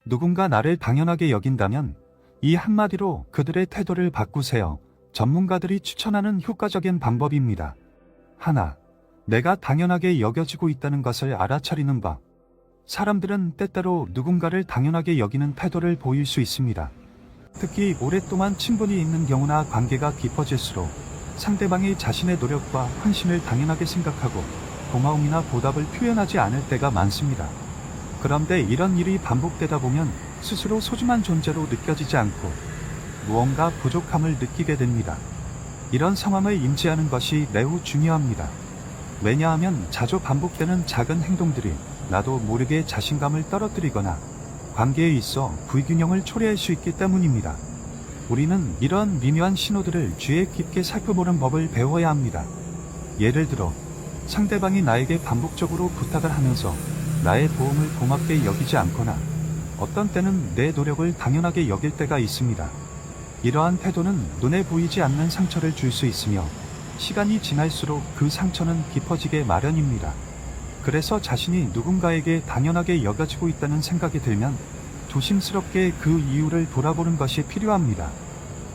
누군가 나를 당연하게 여긴다면 이 한마디로 그들의 태도를 바꾸세요. 전문가들이 추천하는 효과적인 방법입니다. 하나, 내가 당연하게 여겨지고 있다는 것을 알아차리는 법. 사람들은 때때로 누군가를 당연하게 여기는 태도를 보일 수 있습니다. 특히 오랫동안 친분이 있는 경우나 관계가 깊어질수록 상대방이 자신의 노력과 헌신을 당연하게 생각하고 고마움이나 보답을 표현하지 않을 때가 많습니다. 그런데 이런 일이 반복되다 보면 스스로 소중한 존재로 느껴지지 않고 무언가 부족함을 느끼게 됩니다. 이런 상황을 인지하는 것이 매우 중요합니다. 왜냐하면 자주 반복되는 작은 행동들이 나도 모르게 자신감을 떨어뜨리거나 관계에 있어 불균형을 초래할 수 있기 때문입니다. 우리는 이런 미묘한 신호들을 주의 깊게 살펴보는 법을 배워야 합니다. 예를 들어 상대방이 나에게 반복적으로 부탁을 하면서 나의 도움을 고맙게 여기지 않거나 어떤 때는 내 노력을 당연하게 여길 때가 있습니다. 이러한 태도는 눈에 보이지 않는 상처를 줄 수 있으며 시간이 지날수록 그 상처는 깊어지게 마련입니다. 그래서 자신이 누군가에게 당연하게 여겨지고 있다는 생각이 들면 조심스럽게 그 이유를 돌아보는 것이 필요합니다.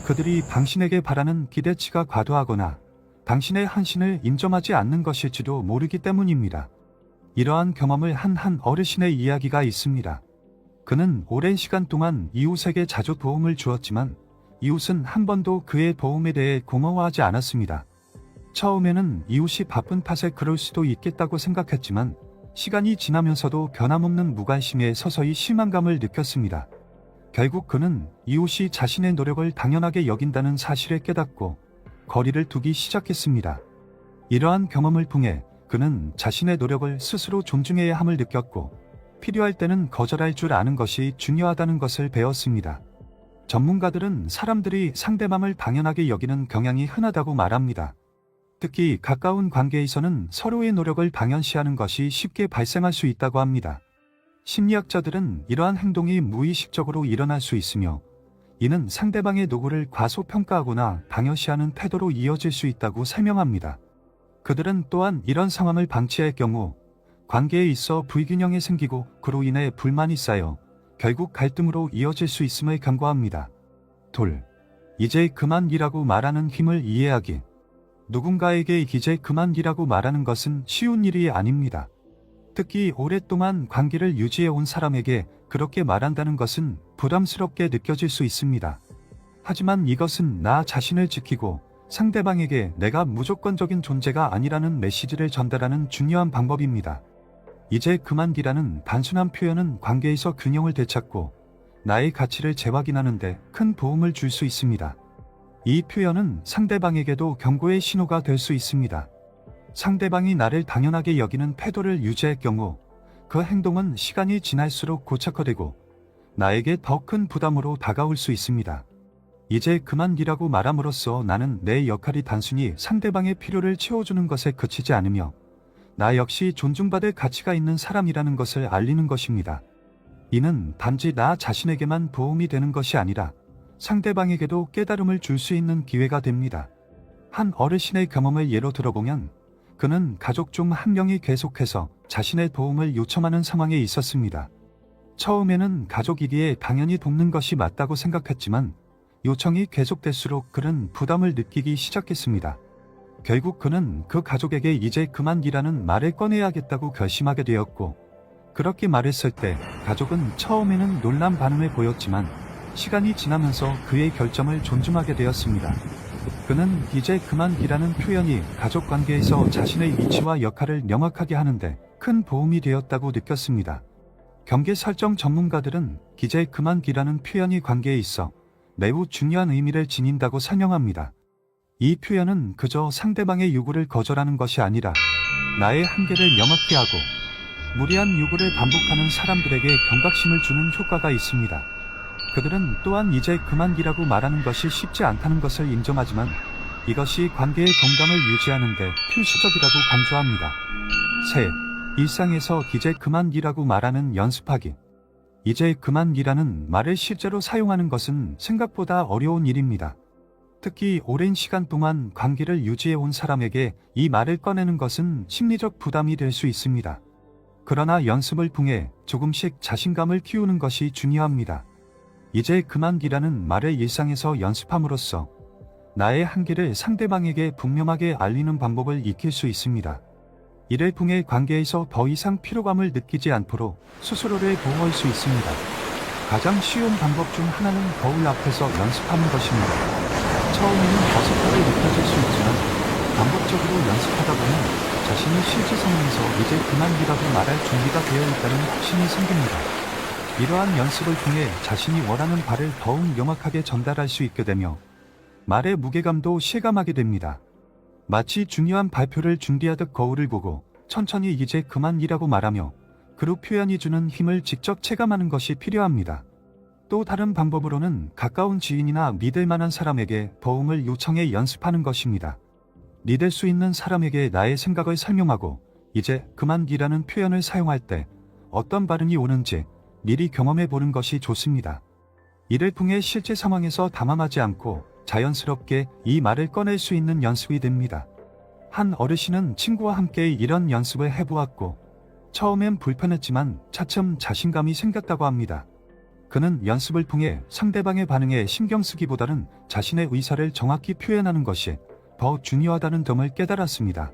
그들이 당신에게 바라는 기대치가 과도하거나 당신의 헌신을 인정하지 않는 것일지도 모르기 때문입니다. 이러한 경험을 한 어르신의 이야기가 있습니다. 그는 오랜 시간 동안 이웃에게 자주 도움을 주었지만 이웃은 한 번도 그의 도움에 대해 고마워하지 않았습니다. 처음에는 이웃이 바쁜 탓에 그럴 수도 있겠다고 생각했지만 시간이 지나면서도 변함없는 무관심에 서서히 실망감을 느꼈습니다. 결국 그는 이웃이 자신의 노력을 당연하게 여긴다는 사실을 깨닫고 거리를 두기 시작했습니다. 이러한 경험을 통해 그는 자신의 노력을 스스로 존중해야 함을 느꼈고 필요할 때는 거절할 줄 아는 것이 중요하다는 것을 배웠습니다. 전문가들은 사람들이 상대방을 당연하게 여기는 경향이 흔하다고 말합니다. 특히 가까운 관계에서는 서로의 노력을 당연시하는 것이 쉽게 발생할 수 있다고 합니다. 심리학자들은 이러한 행동이 무의식적으로 일어날 수 있으며 이는 상대방의 노고를 과소평가하거나 당연시하는 태도로 이어질 수 있다고 설명합니다. 그들은 또한 이런 상황을 방치할 경우 관계에 있어 불균형이 생기고 그로 인해 불만이 쌓여 결국 갈등으로 이어질 수 있음을 경고합니다. 둘, 이제 그만 일하고 말하는 힘을 이해하기. 누군가에게 이제 그만 일하고 말하는 것은 쉬운 일이 아닙니다. 특히 오랫동안 관계를 유지해온 사람에게 그렇게 말한다는 것은 부담스럽게 느껴질 수 있습니다. 하지만 이것은 나 자신을 지키고 상대방에게 내가 무조건적인 존재가 아니라는 메시지를 전달하는 중요한 방법입니다. 이제 그만이라는 단순한 표현은 관계에서 균형을 되찾고 나의 가치를 재확인하는 데 큰 도움을 줄 수 있습니다. 이 표현은 상대방에게도 경고의 신호가 될 수 있습니다. 상대방이 나를 당연하게 여기는 태도를 유지할 경우 그 행동은 시간이 지날수록 고착화되고 나에게 더 큰 부담으로 다가올 수 있습니다. 이제 그만 일하고 말함으로써 나는 내 역할이 단순히 상대방의 필요를 채워주는 것에 그치지 않으며 나 역시 존중받을 가치가 있는 사람이라는 것을 알리는 것입니다. 이는 단지 나 자신에게만 도움이 되는 것이 아니라 상대방에게도 깨달음을 줄 수 있는 기회가 됩니다. 한 어르신의 경험을 예로 들어보면 그는 가족 중 한 명이 계속해서 자신의 도움을 요청하는 상황에 있었습니다. 처음에는 가족이기에 당연히 돕는 것이 맞다고 생각했지만 요청이 계속될수록 그는 부담을 느끼기 시작했습니다. 결국 그는 그 가족에게 이제 그만 일하는 말을 꺼내야겠다고 결심하게 되었고 그렇게 말했을 때 가족은 처음에는 놀란 반응을 보였지만 시간이 지나면서 그의 결정을 존중하게 되었습니다. 그는 이제 그만 일하는 표현이 가족 관계에서 자신의 위치와 역할을 명확하게 하는데 큰 도움이 되었다고 느꼈습니다. 경계 설정 전문가들은 이제 그만 일하는 표현이 관계에 있어 매우 중요한 의미를 지닌다고 설명합니다. 이 표현은 그저 상대방의 요구를 거절하는 것이 아니라 나의 한계를 명확히 하고 무리한 요구를 반복하는 사람들에게 경각심을 주는 효과가 있습니다. 그들은 또한 이제 그만 일하고 말하는 것이 쉽지 않다는 것을 인정하지만 이것이 관계의 건강을 유지하는 데 필수적이라고 강조합니다. 셋, 일상에서 이제 그만 일하고 말하는 연습하기. 이제 그만 일하는 말을 실제로 사용하는 것은 생각보다 어려운 일입니다. 특히 오랜 시간 동안 관계를 유지해온 사람에게 이 말을 꺼내는 것은 심리적 부담이 될 수 있습니다. 그러나 연습을 통해 조금씩 자신감을 키우는 것이 중요합니다. 이제 그만기라는 말을 일상에서 연습함으로써 나의 한계를 상대방에게 분명하게 알리는 방법을 익힐 수 있습니다. 이를 통해 관계에서 더 이상 피로감을 느끼지 않도록 스스로를 보호할 수 있습니다. 가장 쉬운 방법 중 하나는 거울 앞에서 연습하는 것입니다. 처음에는 어색하게 느껴질 수 있지만 반복적으로 연습하다 보면 자신이 실제 상황에서 이제 그만기라고 말할 준비가 되어 있다는 확신이 생깁니다. 이러한 연습을 통해 자신이 원하는 바를 더욱 명확하게 전달할 수 있게 되며 말의 무게감도 실감하게 됩니다. 마치 중요한 발표를 준비하듯 거울을 보고 천천히 이제 그만이라고 말하며 그룹 표현이 주는 힘을 직접 체감하는 것이 필요합니다. 또 다른 방법으로는 가까운 지인이나 믿을 만한 사람에게 도움을 요청해 연습하는 것입니다. 믿을 수 있는 사람에게 나의 생각을 설명하고 이제 그만이라는 표현을 사용할 때 어떤 반응이 오는지 미리 경험해 보는 것이 좋습니다. 이를 통해 실제 상황에서 담담하지 않고 자연스럽게 이 말을 꺼낼 수 있는 연습이 됩니다. 한 어르신은 친구와 함께 이런 연습을 해보았고 처음엔 불편했지만 차츰 자신감이 생겼다고 합니다. 그는 연습을 통해 상대방의 반응에 신경 쓰기보다는 자신의 의사를 정확히 표현하는 것이 더 중요하다는 점을 깨달았습니다.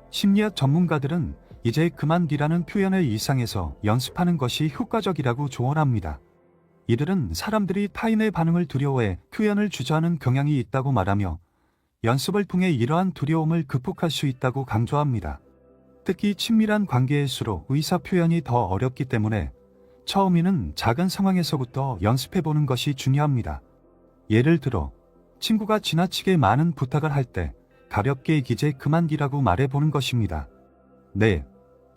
심리학 전문가들은 이제 그만이라는 표현을 일상에서 연습하는 것이 효과적이라고 조언합니다. 이들은 사람들이 타인의 반응을 두려워해 표현을 주저하는 경향이 있다고 말하며 연습을 통해 이러한 두려움을 극복할 수 있다고 강조합니다. 특히 친밀한 관계일수록 의사 표현이 더 어렵기 때문에 처음에는 작은 상황에서부터 연습해보는 것이 중요합니다. 예를 들어 친구가 지나치게 많은 부탁을 할 때 가볍게 이제 그만이라고 말해보는 것입니다. 네.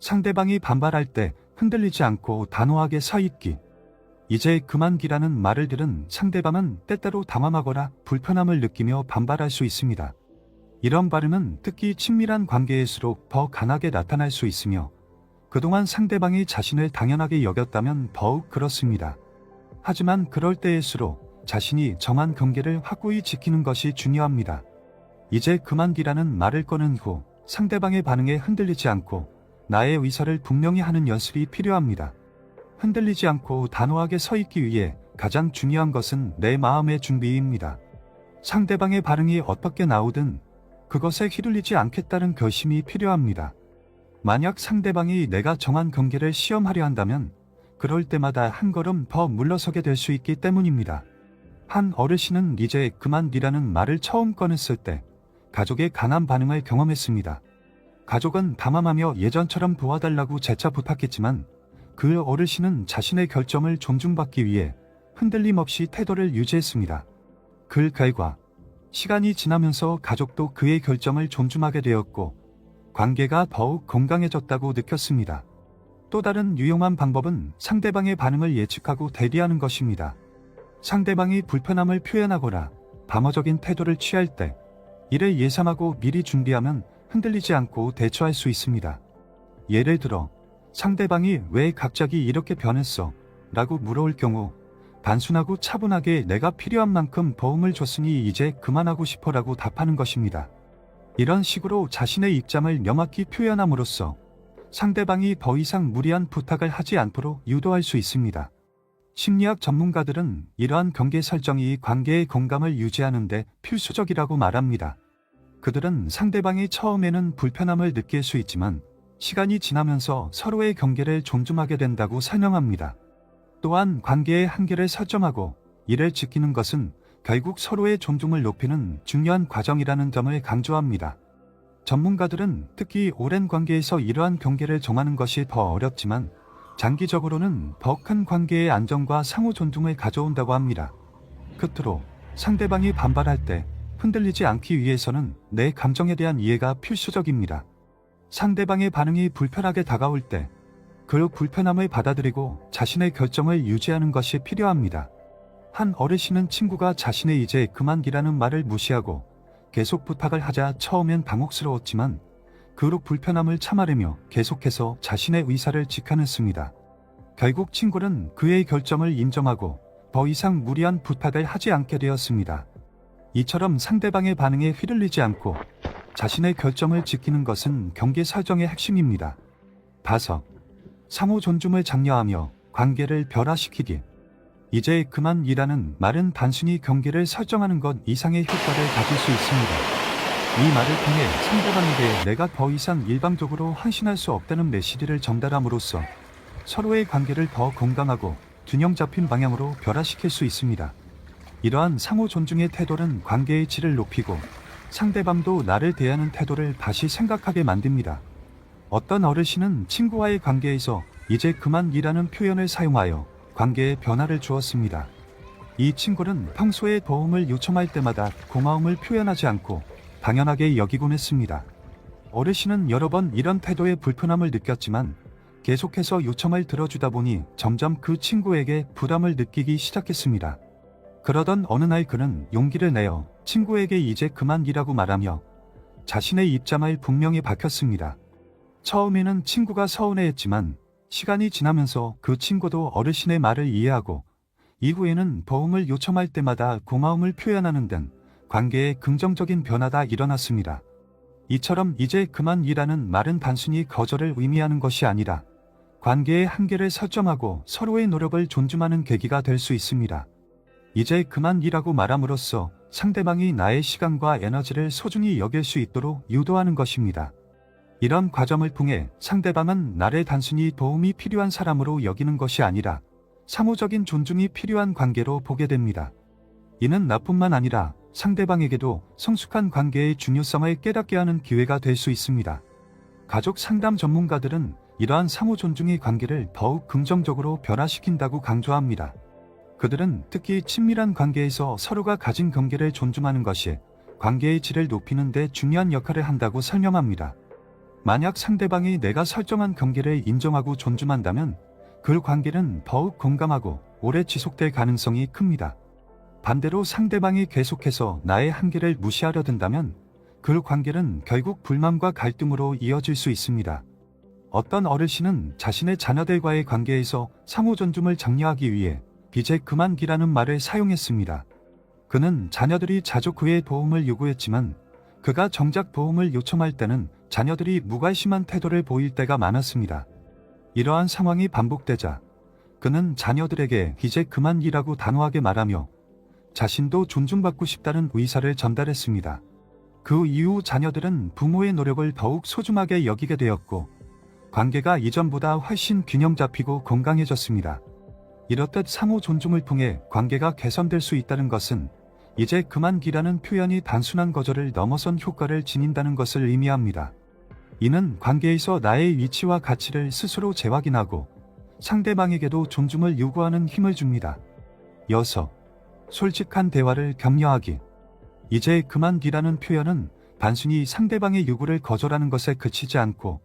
상대방이 반발할 때 흔들리지 않고 단호하게 서 있기. 이제 그만기라는 말을 들은 상대방은 때때로 당황하거나 불편함을 느끼며 반발할 수 있습니다. 이런 발음은 특히 친밀한 관계일수록 더 강하게 나타날 수 있으며 그동안 상대방이 자신을 당연하게 여겼다면 더욱 그렇습니다. 하지만 그럴 때일수록 자신이 정한 경계를 확고히 지키는 것이 중요합니다. 이제 그만기라는 말을 꺼낸 후 상대방의 반응에 흔들리지 않고 나의 의사를 분명히 하는 연습이 필요합니다. 흔들리지 않고 단호하게 서 있기 위해 가장 중요한 것은 내 마음의 준비입니다. 상대방의 반응이 어떻게 나오든 그것에 휘둘리지 않겠다는 결심이 필요합니다. 만약 상대방이 내가 정한 경계를 시험하려 한다면 그럴 때마다 한 걸음 더 물러서게 될 수 있기 때문입니다. 한 어르신은 이제 그만이라는 말을 처음 꺼냈을 때 가족의 강한 반응을 경험했습니다. 가족은 담담하며 예전처럼 도와달라고 재차 부탁했지만 그 어르신은 자신의 결정을 존중받기 위해 흔들림 없이 태도를 유지했습니다. 그 결과 시간이 지나면서 가족도 그의 결정을 존중하게 되었고 관계가 더욱 건강해졌다고 느꼈습니다. 또 다른 유용한 방법은 상대방의 반응을 예측하고 대비하는 것입니다. 상대방이 불편함을 표현하거나 방어적인 태도를 취할 때 이를 예상하고 미리 준비하면 흔들리지 않고 대처할 수 있습니다. 예를 들어 상대방이 왜 갑자기 이렇게 변했어? 라고 물어올 경우 단순하고 차분하게 내가 필요한 만큼 도움을 줬으니 이제 그만하고 싶어 라고 답하는 것입니다. 이런 식으로 자신의 입장을 명확히 표현함으로써 상대방이 더 이상 무리한 부탁을 하지 않도록 유도할 수 있습니다. 심리학 전문가들은 이러한 경계 설정이 관계의 건강을 유지하는 데 필수적이라고 말합니다. 그들은 상대방이 처음에는 불편함을 느낄 수 있지만 시간이 지나면서 서로의 경계를 존중하게 된다고 설명합니다. 또한 관계의 한계를 설정하고 이를 지키는 것은 결국 서로의 존중을 높이는 중요한 과정이라는 점을 강조합니다. 전문가들은 특히 오랜 관계에서 이러한 경계를 정하는 것이 더 어렵지만 장기적으로는 더 큰 관계의 안정과 상호 존중을 가져온다고 합니다. 끝으로 상대방이 반발할 때 흔들리지 않기 위해서는 내 감정에 대한 이해가 필수적입니다. 상대방의 반응이 불편하게 다가올 때 그 불편함을 받아들이고 자신의 결정을 유지하는 것이 필요합니다. 한 어르신은 친구가 자신의 이제 그만이라는 말을 무시하고 계속 부탁을 하자 처음엔 당혹스러웠지만 그 후 불편함을 참아내며 계속해서 자신의 의사를 지켜냈습니다. 결국 친구는 그의 결정을 인정하고 더 이상 무리한 부탁을 하지 않게 되었습니다. 이처럼 상대방의 반응에 휘둘리지 않고 자신의 결정을 지키는 것은 경계 설정의 핵심입니다. 5. 상호 존중을 장려하며 관계를 변화시키기. 이제 그만이라는 말은 단순히 경계를 설정하는 것 이상의 효과를 가질 수 있습니다. 이 말을 통해 상대방에게 내가 더 이상 일방적으로 헌신할 수 없다는 메시지를 전달함으로써 서로의 관계를 더 건강하고 균형 잡힌 방향으로 변화시킬 수 있습니다. 이러한 상호 존중의 태도는 관계의 질을 높이고 상대방도 나를 대하는 태도를 다시 생각하게 만듭니다. 어떤 어르신은 친구와의 관계에서 이제 그만이라는 표현을 사용하여 관계에 변화를 주었습니다. 이 친구는 평소에 도움을 요청할 때마다 고마움을 표현하지 않고 당연하게 여기곤 했습니다. 어르신은 여러 번 이런 태도에 불편함을 느꼈지만 계속해서 요청을 들어주다 보니 점점 그 친구에게 부담을 느끼기 시작했습니다. 그러던 어느 날 그는 용기를 내어 친구에게 이제 그만이라고 말하며 자신의 입장을 분명히 밝혔습니다. 처음에는 친구가 서운해했지만 시간이 지나면서 그 친구도 어르신의 말을 이해하고 이후에는 도움을 요청할 때마다 고마움을 표현하는 등 관계에 긍정적인 변화가 일어났습니다. 이처럼 이제 그만이라는 말은 단순히 거절을 의미하는 것이 아니라 관계의 한계를 설정하고 서로의 노력을 존중하는 계기가 될 수 있습니다. 이제 그만이라고 말함으로써 상대방이 나의 시간과 에너지를 소중히 여길 수 있도록 유도하는 것입니다. 이런 과정을 통해 상대방은 나를 단순히 도움이 필요한 사람으로 여기는 것이 아니라 상호적인 존중이 필요한 관계로 보게 됩니다. 이는 나뿐만 아니라 상대방에게도 성숙한 관계의 중요성을 깨닫게 하는 기회가 될 수 있습니다. 가족 상담 전문가들은 이러한 상호 존중의 관계를 더욱 긍정적으로 변화시킨다고 강조합니다. 그들은 특히 친밀한 관계에서 서로가 가진 경계를 존중하는 것이 관계의 질을 높이는 데 중요한 역할을 한다고 설명합니다. 만약 상대방이 내가 설정한 경계를 인정하고 존중한다면 그 관계는 더욱 건강하고 오래 지속될 가능성이 큽니다. 반대로 상대방이 계속해서 나의 한계를 무시하려 든다면 그 관계는 결국 불만과 갈등으로 이어질 수 있습니다. 어떤 어르신은 자신의 자녀들과의 관계에서 상호 존중을 장려하기 위해 이제 그만이라는 말을 사용했습니다. 그는 자녀들이 자주 그의 도움을 요구했지만 그가 정작 도움을 요청할 때는 자녀들이 무관심한 태도를 보일 때가 많았습니다. 이러한 상황이 반복되자 그는 자녀들에게 이제 그만이라고 단호하게 말하며 자신도 존중받고 싶다는 의사를 전달했습니다. 그 이후 자녀들은 부모의 노력을 더욱 소중하게 여기게 되었고 관계가 이전보다 훨씬 균형 잡히고 건강해졌습니다. 이렇듯 상호 존중을 통해 관계가 개선될 수 있다는 것은 이제 그만이라는 표현이 단순한 거절을 넘어선 효과를 지닌다는 것을 의미합니다. 이는 관계에서 나의 위치와 가치를 스스로 재확인하고 상대방에게도 존중을 요구하는 힘을 줍니다. 이어서 솔직한 대화를 격려하기. 이제 그만이라는 표현은 단순히 상대방의 요구를 거절하는 것에 그치지 않고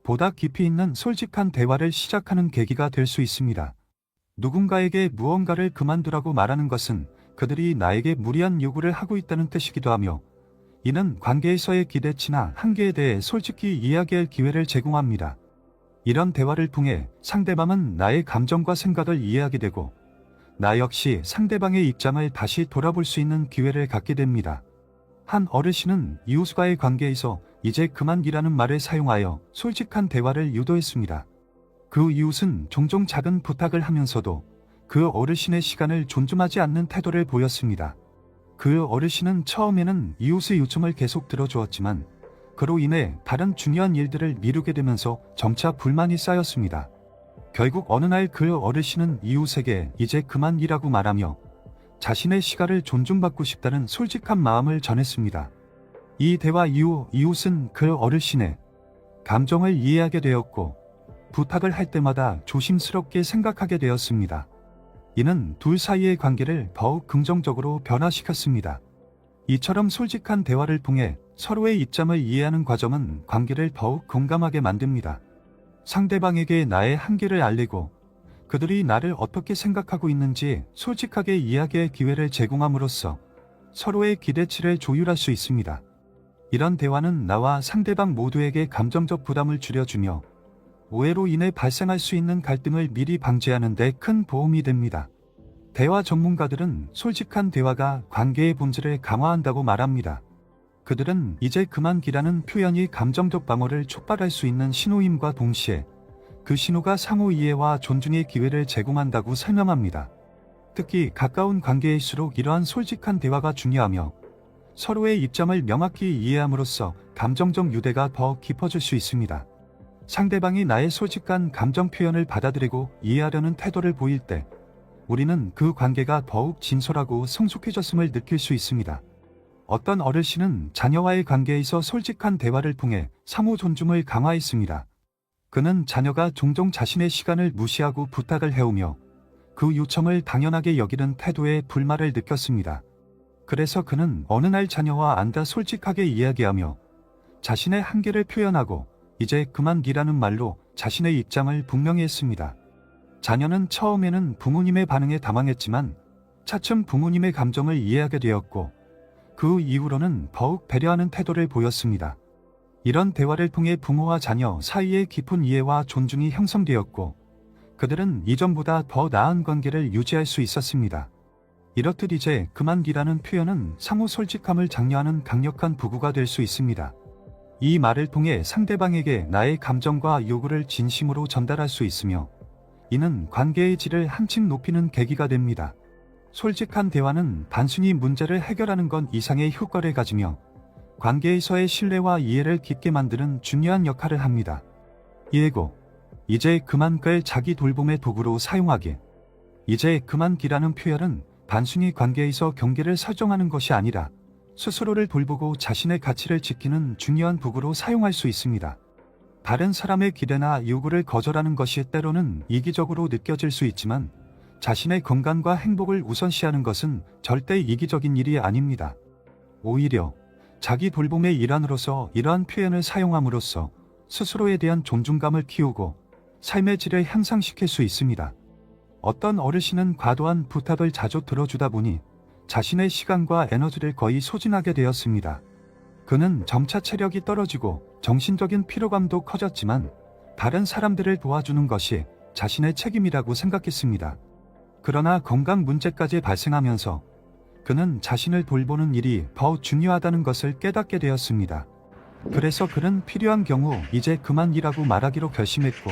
보다 깊이 있는 솔직한 대화를 시작하는 계기가 될 수 있습니다. 누군가에게 무언가를 그만두라고 말하는 것은 그들이 나에게 무리한 요구를 하고 있다는 뜻이기도 하며 이는 관계에서의 기대치나 한계에 대해 솔직히 이야기할 기회를 제공합니다. 이런 대화를 통해 상대방은 나의 감정과 생각을 이해하게 되고 나 역시 상대방의 입장을 다시 돌아볼 수 있는 기회를 갖게 됩니다. 한 어르신은 이웃과의 관계에서 이제 그만이라는 말을 사용하여 솔직한 대화를 유도했습니다. 그 이웃은 종종 작은 부탁을 하면서도 그 어르신의 시간을 존중하지 않는 태도를 보였습니다. 그 어르신은 처음에는 이웃의 요청을 계속 들어주었지만 그로 인해 다른 중요한 일들을 미루게 되면서 점차 불만이 쌓였습니다. 결국 어느 날 그 어르신은 이웃에게 이제 그만이라고 말하며 자신의 시간을 존중받고 싶다는 솔직한 마음을 전했습니다. 이 대화 이후 이웃은 그 어르신의 감정을 이해하게 되었고 부탁을 할 때마다 조심스럽게 생각하게 되었습니다. 이는 둘 사이의 관계를 더욱 긍정적으로 변화시켰습니다. 이처럼 솔직한 대화를 통해 서로의 입장을 이해하는 과정은 관계를 더욱 공감하게 만듭니다. 상대방에게 나의 한계를 알리고 그들이 나를 어떻게 생각하고 있는지 솔직하게 이야기할 기회를 제공함으로써 서로의 기대치를 조율할 수 있습니다. 이런 대화는 나와 상대방 모두에게 감정적 부담을 줄여주며 오해로 인해 발생할 수 있는 갈등을 미리 방지하는 데 큰 도움이 됩니다. 대화 전문가들은 솔직한 대화가 관계의 본질을 강화한다고 말합니다. 그들은 이제 그만이라는 표현이 감정적 방어를 촉발할 수 있는 신호임과 동시에 그 신호가 상호 이해와 존중의 기회를 제공한다고 설명합니다. 특히 가까운 관계일수록 이러한 솔직한 대화가 중요하며 서로의 입장을 명확히 이해함으로써 감정적 유대가 더 깊어질 수 있습니다. 상대방이 나의 솔직한 감정 표현을 받아들이고 이해하려는 태도를 보일 때 우리는 그 관계가 더욱 진솔하고 성숙해졌음을 느낄 수 있습니다. 어떤 어르신은 자녀와의 관계에서 솔직한 대화를 통해 상호 존중을 강화했습니다. 그는 자녀가 종종 자신의 시간을 무시하고 부탁을 해오며 그 요청을 당연하게 여기는 태도에 불만을 느꼈습니다. 그래서 그는 어느 날 자녀와 앉아 솔직하게 이야기하며 자신의 한계를 표현하고 이제 그만기라는 말로 자신의 입장을 분명히 했습니다. 자녀는 처음에는 부모님의 반응에 당황했지만 차츰 부모님의 감정을 이해하게 되었고 그 이후로는 더욱 배려하는 태도를 보였습니다. 이런 대화를 통해 부모와 자녀 사이의 깊은 이해와 존중이 형성되었고 그들은 이전보다 더 나은 관계를 유지할 수 있었습니다. 이렇듯 이제 그만기라는 표현은 상호 솔직함을 장려하는 강력한 도구가 될 수 있습니다. 이 말을 통해 상대방에게 나의 감정과 요구를 진심으로 전달할 수 있으며 이는 관계의 질을 한층 높이는 계기가 됩니다. 솔직한 대화는 단순히 문제를 해결하는 것 이상의 효과를 가지며 관계에서의 신뢰와 이해를 깊게 만드는 중요한 역할을 합니다. 예고. 이제 그만 걸 자기 돌봄의 도구로 사용하기. 이제 그만기라는 표현은 단순히 관계에서 경계를 설정하는 것이 아니라 스스로를 돌보고 자신의 가치를 지키는 중요한 도구로 사용할 수 있습니다. 다른 사람의 기대나 요구를 거절하는 것이 때로는 이기적으로 느껴질 수 있지만 자신의 건강과 행복을 우선시하는 것은 절대 이기적인 일이 아닙니다. 오히려 자기 돌봄의 일환으로서 이러한 표현을 사용함으로써 스스로에 대한 존중감을 키우고 삶의 질을 향상시킬 수 있습니다. 어떤 어르신은 과도한 부탁을 자주 들어주다 보니 자신의 시간과 에너지를 거의 소진하게 되었습니다. 그는 점차 체력이 떨어지고 정신적인 피로감도 커졌지만 다른 사람들을 도와주는 것이 자신의 책임이라고 생각했습니다. 그러나 건강 문제까지 발생하면서 그는 자신을 돌보는 일이 더 중요하다는 것을 깨닫게 되었습니다. 그래서 그는 필요한 경우 이제 그만 일하고 말하기로 결심했고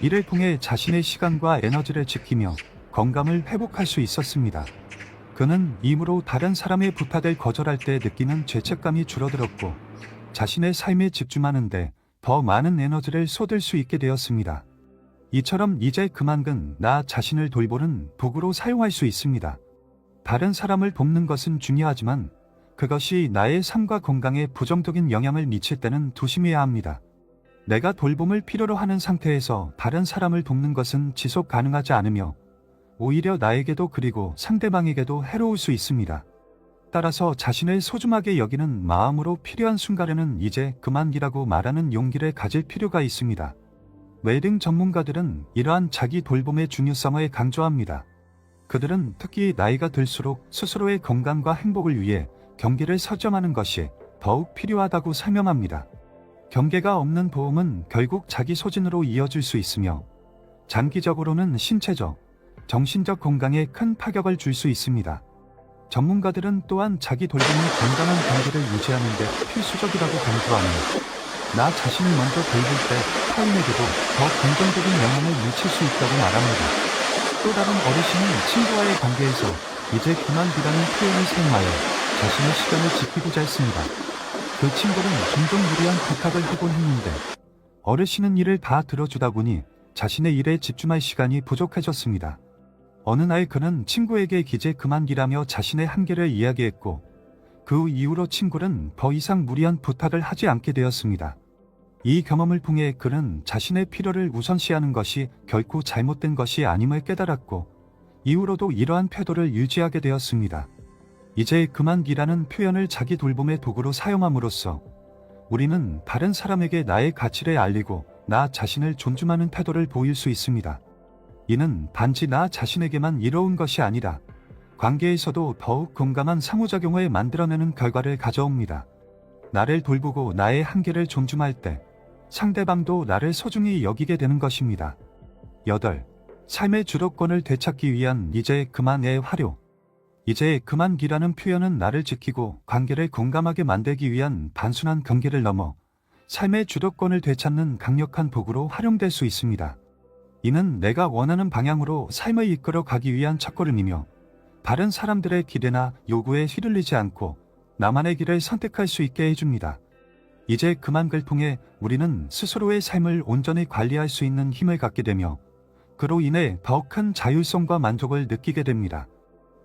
이를 통해 자신의 시간과 에너지를 지키며 건강을 회복할 수 있었습니다. 그는 이후로 다른 사람의 부탁을 거절할 때 느끼는 죄책감이 줄어들었고 자신의 삶에 집중하는데 더 많은 에너지를 쏟을 수 있게 되었습니다. 이처럼 이제 그만은 나 자신을 돌보는 도구로 사용할 수 있습니다. 다른 사람을 돕는 것은 중요하지만 그것이 나의 삶과 건강에 부정적인 영향을 미칠 때는 조심해야 합니다. 내가 돌봄을 필요로 하는 상태에서 다른 사람을 돕는 것은 지속 가능하지 않으며 오히려 나에게도 그리고 상대방에게도 해로울 수 있습니다. 따라서 자신을 소중하게 여기는 마음으로 필요한 순간에는 이제 그만이라고 말하는 용기를 가질 필요가 있습니다. 웰빙 전문가들은 이러한 자기 돌봄의 중요성을 강조합니다. 그들은 특히 나이가 들수록 스스로의 건강과 행복을 위해 경계를 설정하는 것이 더욱 필요하다고 설명합니다. 경계가 없는 도움은 결국 자기 소진으로 이어질 수 있으며 장기적으로는 신체적, 정신적 건강에 큰 타격을 줄 수 있습니다. 전문가들은 또한 자기 돌봄이 건강한 관계를 유지하는 데 필수적이라고 강조하며 나 자신을 먼저 돌볼 때 타인에게도 더 긍정적인 영향을 미칠 수 있다고 말합니다. 또 다른 어르신은 친구와의 관계에서 이제 그만두라는 표현을 사용하여 자신의 시간을 지키고자 했습니다. 그 친구는 종종 무리한 부탁을 하곤 했는데 어르신은 이를 다 들어주다 보니 자신의 일에 집중할 시간이 부족해졌습니다. 어느 날 그는 친구에게 이제 그만두라며 자신의 한계를 이야기했고 그 이후로 친구는 더 이상 무리한 부탁을 하지 않게 되었습니다. 이 경험을 통해 그는 자신의 필요를 우선시하는 것이 결코 잘못된 것이 아님을 깨달았고 이후로도 이러한 태도를 유지하게 되었습니다. 이제 그만두라는 표현을 자기 돌봄의 도구로 사용함으로써 우리는 다른 사람에게 나의 가치를 알리고 나 자신을 존중하는 태도를 보일 수 있습니다. 이는 단지 나 자신에게만 이로운 것이 아니라 관계에서도 더욱 건강한 상호작용을 만들어내는 결과를 가져옵니다. 나를 돌보고 나의 한계를 존중할 때 상대방도 나를 소중히 여기게 되는 것입니다. 8. 삶의 주도권을 되찾기 위한 이제 그만의 활용. 이제 그만이라는 표현은 나를 지키고 관계를 건강하게 만들기 위한 단순한 경계를 넘어 삶의 주도권을 되찾는 강력한 도구로 활용될 수 있습니다. 이는 내가 원하는 방향으로 삶을 이끌어 가기 위한 첫걸음이며 다른 사람들의 기대나 요구에 휘둘리지 않고 나만의 길을 선택할 수 있게 해줍니다. 이제 그만을 통해 우리는 스스로의 삶을 온전히 관리할 수 있는 힘을 갖게 되며 그로 인해 더 큰 자율성과 만족을 느끼게 됩니다.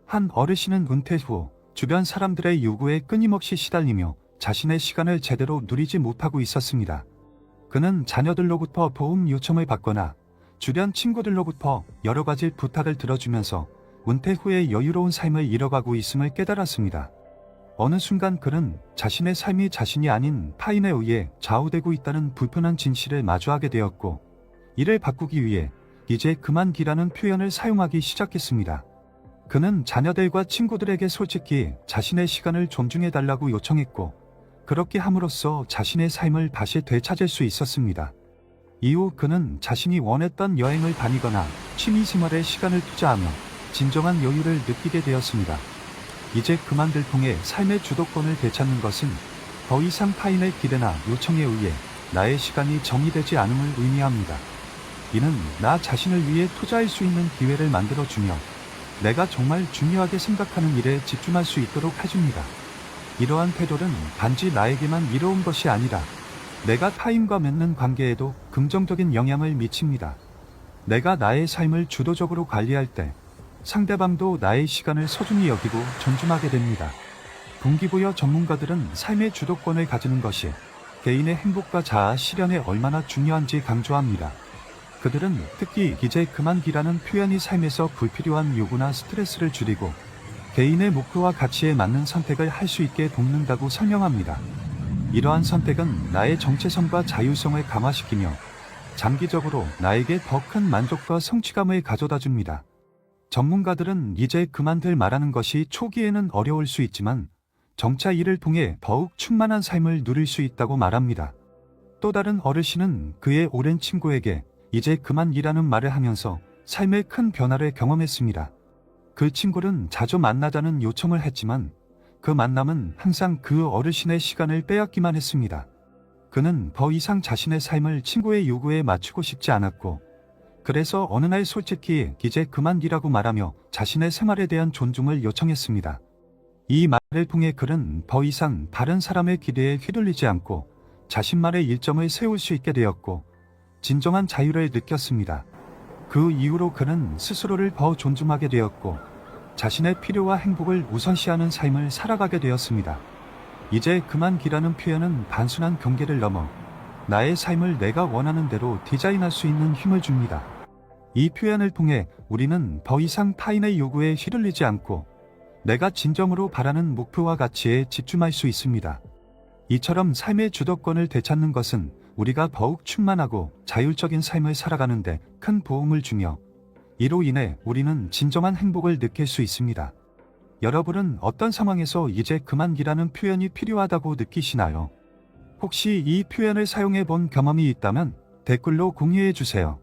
한 어르신은 은퇴 후 주변 사람들의 요구에 끊임없이 시달리며 자신의 시간을 제대로 누리지 못하고 있었습니다. 그는 자녀들로부터 도움 요청을 받거나 주변 친구들로부터 여러 가지 부탁을 들어주면서 은퇴 후에 여유로운 삶을 이뤄가고 있음을 깨달았습니다. 어느 순간 그는 자신의 삶이 자신이 아닌 타인에 의해 좌우되고 있다는 불편한 진실을 마주하게 되었고, 이를 바꾸기 위해 이제 그만기라는 표현을 사용하기 시작했습니다. 그는 자녀들과 친구들에게 솔직히 자신의 시간을 존중해달라고 요청했고, 그렇게 함으로써 자신의 삶을 다시 되찾을 수 있었습니다. 이후 그는 자신이 원했던 여행을 다니거나 취미생활에 시간을 투자하며 진정한 여유를 느끼게 되었습니다. 이제 그만을 통해 삶의 주도권을 되찾는 것은 더 이상 타인의 기대나 요청에 의해 나의 시간이 정의되지 않음을 의미합니다. 이는 나 자신을 위해 투자할 수 있는 기회를 만들어주며 내가 정말 중요하게 생각하는 일에 집중할 수 있도록 해줍니다. 이러한 태도는 단지 나에게만 이로운 것이 아니라 내가 타인과 맺는 관계에도 긍정적인 영향을 미칩니다. 내가 나의 삶을 주도적으로 관리할 때 상대방도 나의 시간을 소중히 여기고 존중하게 됩니다. 동기부여 전문가들은 삶의 주도권을 가지는 것이 개인의 행복과 자아 실현에 얼마나 중요한지 강조합니다. 그들은 특히 이제 그만기라는 표현이 삶에서 불필요한 요구나 스트레스를 줄이고 개인의 목표와 가치에 맞는 선택을 할 수 있게 돕는다고 설명합니다. 이러한 선택은 나의 정체성과 자율성을 강화시키며 장기적으로 나에게 더 큰 만족과 성취감을 가져다 줍니다. 전문가들은 이제 그만들 말하는 것이 초기에는 어려울 수 있지만 점차 이를 통해 더욱 충만한 삶을 누릴 수 있다고 말합니다. 또 다른 어르신은 그의 오랜 친구에게 이제 그만 일하는 말을 하면서 삶의 큰 변화를 경험했습니다. 그 친구는 자주 만나자는 요청을 했지만 그 만남은 항상 그 어르신의 시간을 빼앗기만 했습니다. 그는 더 이상 자신의 삶을 친구의 요구에 맞추고 싶지 않았고, 그래서 어느 날 솔직히 이제 그만 일하고 말하며 자신의 생활에 대한 존중을 요청했습니다. 이 말을 통해 그는 더 이상 다른 사람의 기대에 휘둘리지 않고 자신만의 일정을 세울 수 있게 되었고 진정한 자유를 느꼈습니다. 그 이후로 그는 스스로를 더 존중하게 되었고 자신의 필요와 행복을 우선시하는 삶을 살아가게 되었습니다. 이제 그만기라는 표현은 단순한 경계를 넘어 나의 삶을 내가 원하는 대로 디자인할 수 있는 힘을 줍니다. 이 표현을 통해 우리는 더 이상 타인의 요구에 휘둘리지 않고 내가 진정으로 바라는 목표와 가치에 집중할 수 있습니다. 이처럼 삶의 주도권을 되찾는 것은 우리가 더욱 충만하고 자율적인 삶을 살아가는데 큰 도움을 주며 이로 인해 우리는 진정한 행복을 느낄 수 있습니다. 여러분은 어떤 상황에서 이제 그만기라는 표현이 필요하다고 느끼시나요? 혹시 이 표현을 사용해 본 경험이 있다면 댓글로 공유해 주세요.